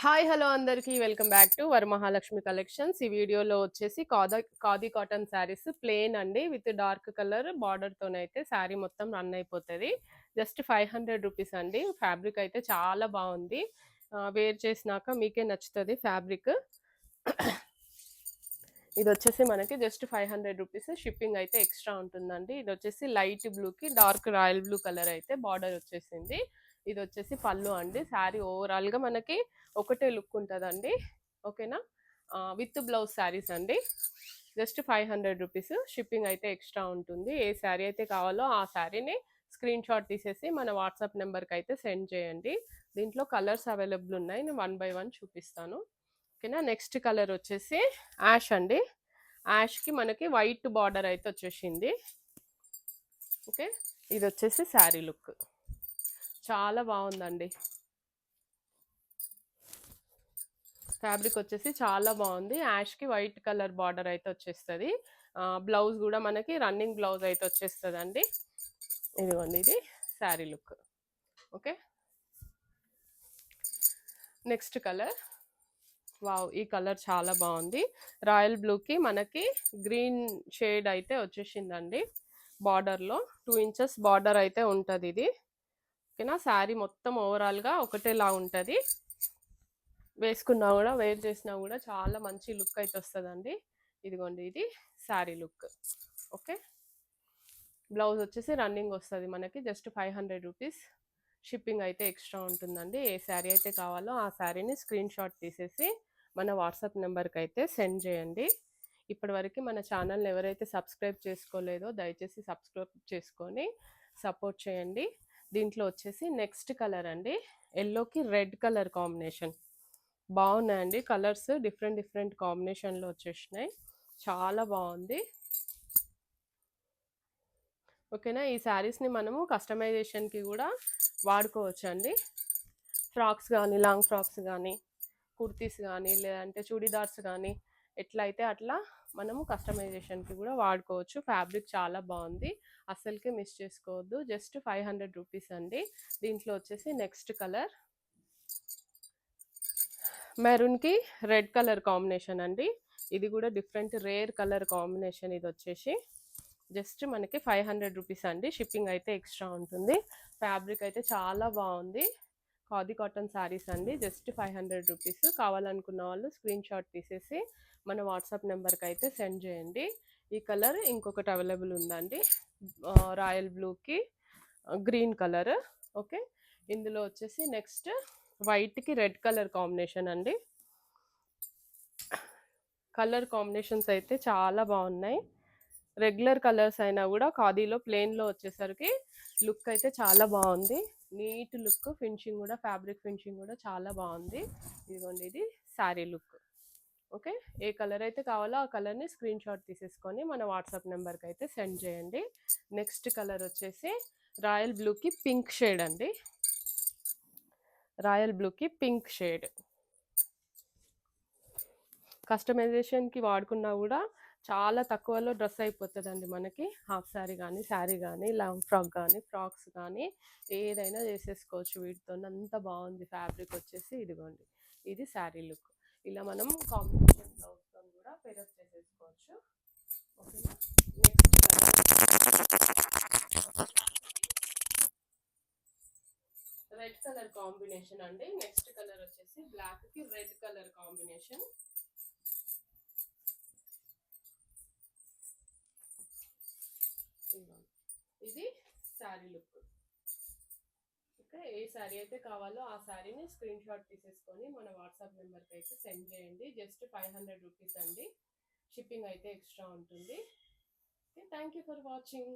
Hi hello అందరికీ welcome back to Varamahalakshmi collections. ఈ వీడియోలో వచ్చేసి ఖాదీ కాటన్ శారీస్ ప్లెయిన్ అండి విత్ డార్క్ కలర్ బార్డర్తోనైతే శారీ మొత్తం రన్ అయిపోతుంది. జస్ట్ 500 రూపీస్ అండి. ఫ్యాబ్రిక్ అయితే చాలా బాగుంది. వేర్ చేసినాక మీకే నచ్చుతుంది ఫ్యాబ్రిక్. ఇది వచ్చేసి మనకి జస్ట్ 500 రూపీస్. షిప్పింగ్ అయితే ఎక్స్ట్రా ఉంటుందండి. ఇది వచ్చేసి లైట్ బ్లూకి డార్క్ రాయల్ బ్లూ కలర్ అయితే బార్డర్ వచ్చేసింది. ఇది వచ్చేసి పళ్ళు అండి. శారీ ఓవరాల్గా మనకి ఒకటే లుక్ ఉంటుందండి. ఓకేనా? విత్ బ్లౌజ్ శారీస్ అండి. Just 500 rupees. షిప్పింగ్ అయితే ఎక్స్ట్రా ఉంటుంది. ఏ శారీ అయితే కావాలో ఆ శారీని స్క్రీన్ షాట్ తీసేసి మన వాట్సాప్ నెంబర్కి అయితే సెండ్ చేయండి. దీంట్లో కలర్స్ అవైలబుల్ ఉన్నాయి. నేను 1 బై 1 చూపిస్తాను. ఓకేనా? నెక్స్ట్ కలర్ వచ్చేసి యాష్ అండి. యాష్కి మనకి వైట్ బార్డర్ అయితే వచ్చేసింది. ఓకే, ఇది వచ్చేసి శారీ లుక్ చాలా బాగుందండి. ఫ్యాబ్రిక్ వచ్చేసి చాలా బాగుంది. యాష్కి వైట్ కలర్ బార్డర్ అయితే వచ్చేస్తుంది. బ్లౌజ్ కూడా మనకి రన్నింగ్ బ్లౌజ్ అయితే వచ్చేస్తుంది అండి. ఇదిగోండి, ఇది sari look. Okay, next colour. Wow, ఈ కలర్ చాలా బాగుంది. రాయల్ బ్లూకి మనకి గ్రీన్ షేడ్ అయితే వచ్చేసిందండి. బార్డర్లో 2 ఇంచెస్ బార్డర్ అయితే ఉంటుంది ఇది. ఓకేనా? శారీ మొత్తం ఓవరాల్గా ఒకటేలా ఉంటుంది. వేసుకున్నా కూడా వేర్ చేసినా కూడా చాలా మంచి లుక్ అయితే వస్తుందండి. ఇదిగోండి, ఇది శారీ లుక్. ఓకే, బ్లౌజ్ వచ్చేసి రన్నింగ్ వస్తుంది మనకి. Just 500 rupees. షిప్పింగ్ అయితే ఎక్స్ట్రా ఉంటుందండి. ఏ శారీ అయితే కావాలో ఆ శారీని స్క్రీన్ షాట్ తీసేసి మన వాట్సాప్ నెంబర్కి అయితే సెండ్ చేయండి. ఇప్పటివరకు మన ఛానల్ని ఎవరైతే సబ్స్క్రైబ్ చేసుకోలేదో దయచేసి సబ్స్క్రైబ్ చేసుకొని సపోర్ట్ చేయండి. దీంట్లో వచ్చేసి నెక్స్ట్ కలర్ అండి. ఎల్లోకి రెడ్ కలర్ కాంబినేషన్. బాగున్నాయండి కలర్స్. డిఫరెంట్ డిఫరెంట్ కాంబినేషన్లో వచ్చేసినాయి. చాలా బాగుంది. ఓకేనా? ఈ శారీస్ని మనము కస్టమైజేషన్కి కూడా వాడుకోవచ్చు అండి. ఫ్రాక్స్ కానీ, లాంగ్ ఫ్రాక్స్ కానీ, కుర్తీస్ కానీ, లేదంటే చూడీదార్స్ కానీ, ఎట్లయితే అట్లా మనము కస్టమైజేషన్కి కూడా వాడుకోవచ్చు. ఫ్యాబ్రిక్ చాలా బాగుంది, అస్సలకే మిస్ చేసుకోవద్దు. జస్ట్ 500 రూపీస్ అండి. దీంట్లో వచ్చేసి నెక్స్ట్ కలర్ మెరూన్కి రెడ్ కలర్ కాంబినేషన్ అండి. ఇది కూడా డిఫరెంట్ రేర్ కలర్ కాంబినేషన్. ఇది వచ్చేసి జస్ట్ మనకి 500 రూపీస్ అండి. షిప్పింగ్ అయితే ఎక్స్ట్రా ఉంటుంది. ఫ్యాబ్రిక్ అయితే చాలా బాగుంది. ఖాదీ కాటన్ శారీస్ అండి. Just 500 rupees. కావాలనుకున్న వాళ్ళు స్క్రీన్ షాట్ తీసేసి మన వాట్సాప్ నెంబర్కి అయితే సెండ్ చేయండి. ఈ కలర్ ఇంకొకటి అవైలబుల్ ఉందండి. రాయల్ బ్లూకి గ్రీన్ కలర్. ఓకే, ఇందులో వచ్చేసి నెక్స్ట్ వైట్కి రెడ్ కలర్ కాంబినేషన్ అండి. కలర్ కాంబినేషన్స్ అయితే చాలా బాగున్నాయి. రెగ్యులర్ కలర్స్ అయినా కూడా ఖాదీలో ప్లెయిన్లో వచ్చేసరికి లుక్ అయితే చాలా బాగుంది. Neat look. ఫినిషింగ్ కూడా, ఫ్యాబ్రిక్ ఫినిషింగ్ కూడా చాలా బాగుంది. ఇదిగోండి, ఇది శారీ లుక్. ఓకే, ఏ కలర్ అయితే కావాలో ఆ కలర్ని స్క్రీన్ షాట్ తీసేసుకొని మన వాట్సాప్ నెంబర్కి అయితే సెండ్ చేయండి. నెక్స్ట్ కలర్ వచ్చేసి రాయల్ బ్లూకి పింక్ షేడ్ అండి. రాయల్ బ్లూకి పింక్ షేడ్. కస్టమైజేషన్కి వాడుకున్నా కూడా చాలా తక్కువలో డ్రెస్ అయిపోతుందండి మనకి. హాఫ్ శారీ కానీ, లాంగ్ ఫ్రాక్ కానీ, ఫ్రాక్స్ కానీ ఏదైనా చేసేసుకోవచ్చు వీటితో. అంత బాగుంది ఫ్యాబ్రిక్ వచ్చేసి. ఇదిగోండి, ఇది శారీ లుక్. ఇలా మనం కాంబినేషన్ బ్లౌజ్తో కూడా పేరప్ చేసేసుకోవచ్చు. ఓకేనా? నెక్స్ట్ రెడ్ కలర్ కాంబినేషన్ అండి. నెక్స్ట్ కలర్ వచ్చేసి బ్లాక్కి రెడ్ కలర్ కాంబినేషన్. ఇది శారీ లుక్. ఓకే, ఏ శారీ అయితే కావాలో ఆ శారీని స్క్రీన్ షాట్ తీసేసుకొని మన వాట్సాప్ నెంబర్కి అయితే సెండ్ చేయండి. జస్ట్ 500 రూపీస్ అండి. షిప్పింగ్ అయితే ఎక్స్ట్రా ఉంటుంది. Okay, thank you for watching.